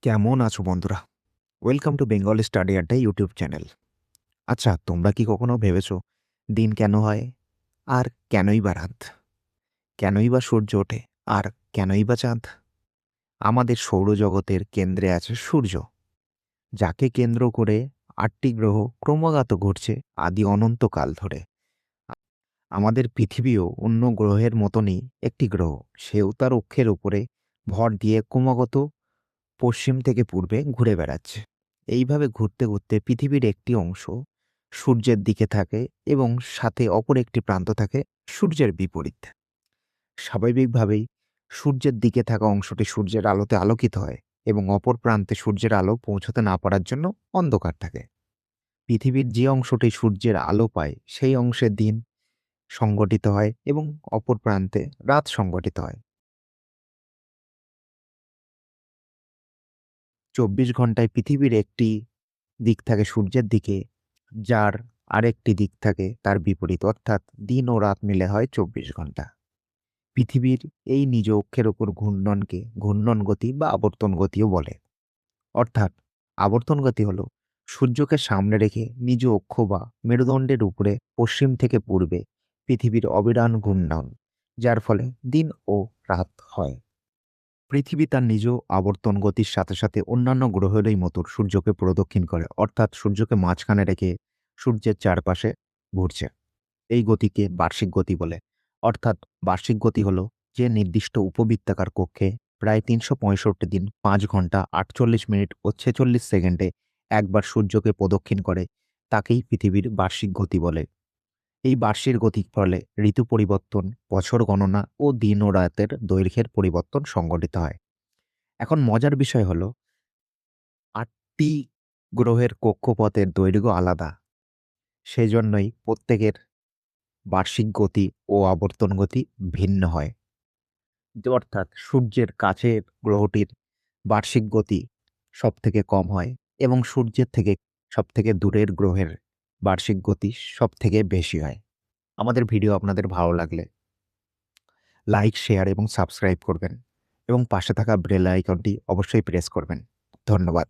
কেমন আছো বন্ধুরা? ওয়েলকাম টু বেঙ্গল স্টাডি আড্ডা ইউটিউব চ্যানেল। আচ্ছা, তোমরা কি কখনো ভেবেছো দিন কেন হয়? আর কেনই বা রাত? কেনই বা সূর্য ওঠে? আর কেনই বা চাঁদ? আমাদের সৌরজগতের কেন্দ্রে আছে সূর্য, যাকে কেন্দ্র করে ৮টি গ্রহ ক্রমাগত ঘুরছে আদি অনন্তকাল ধরে। আমাদের পৃথিবীও অন্য গ্রহের মতনই একটি গ্রহ। সেও তার অক্ষের উপরে ভর দিয়ে ক্রমাগত পশ্চিম থেকে পূর্বে ঘুরে বেড়াচ্ছে। এইভাবে ঘুরতে ঘুরতে পৃথিবীর একটি অংশ সূর্যের দিকে থাকে এবং সাথে অপর একটি প্রান্ত থাকে সূর্যের বিপরীত। স্বাভাবিকভাবেই সূর্যের দিকে থাকা অংশটি সূর্যের আলোতে আলোকিত হয় এবং অপর প্রান্তে সূর্যের আলো পৌঁছতে না পারার জন্য অন্ধকার থাকে। পৃথিবীর যে অংশটি সূর্যের আলো পায় সেই অংশে দিন সংগঠিত হয় এবং অপর প্রান্তে রাত সংগঠিত হয়। ২৪ ঘন্টায় পৃথিবীর একটি দিক থাকে সূর্যের দিকে, যার আরেকটি দিক থাকে তার বিপরীত, অর্থাৎ দিন ও রাত মিলে হয় ২৪ ঘন্টা। পৃথিবীর এই নিজ অক্ষের উপর ঘূর্ণনকে ঘূর্ণন গতি বা আবর্তন গতিও বলে। অর্থাৎ আবর্তন গতি হলো সূর্যকে সামনে রেখে নিজ অক্ষ বা মেরুদণ্ডের উপরে পশ্চিম থেকে পূর্বে পৃথিবীর অবিরাম ঘূর্ণন, যার ফলে দিন ও রাত হয়। পৃথিবী তার নিজ আবর্তন গতির সাথে সাথে অন্যান্য গ্রহেরই মতো সূর্যকে প্রদক্ষিণ করে, অর্থাৎ সূর্যকে মাঝখানে রেখে সূর্যের চারপাশে ঘুরছে। এই গতিকে বার্ষিক গতি বলে। অর্থাৎ বার্ষিক গতি হলো যে নির্দিষ্ট উপবৃত্তাকার কক্ষে প্রায় ৩৬৫ দিন ৫ ঘন্টা ৪৮ মিনিট ও ৪৬ সেকেন্ডে একবার সূর্যকে প্রদক্ষিণ করে, তাকেই পৃথিবীর বার্ষিক গতি বলে। এই বার্ষিক গতির ফলে ঋতু পরিবর্তন, বছর গণনা ও দিন ও রাতের দৈর্ঘ্যের পরিবর্তন সংঘটিত হয়। এখন মজার বিষয় হলো ৮টি গ্রহের কক্ষপথের দৈর্ঘ্য আলাদা। সেজন্যই প্রত্যেকের বার্ষিক গতি ও আবর্তন গতি ভিন্ন হয়। অর্থাৎ সূর্যের কাছের গ্রহটির বার্ষিক গতি সবথেকে কম হয় এবং সূর্যের থেকে সবথেকে দূরের গ্রহের বার্ষিক গতি সবথেকে বেশি হয়। আমাদের ভিডিও আপনাদের ভালো লাগলে লাইক, শেয়ার এবং সাবস্ক্রাইব করবেন এবং পাশে থাকা বেল আইকনটি অবশ্যই প্রেস করবেন। ধন্যবাদ।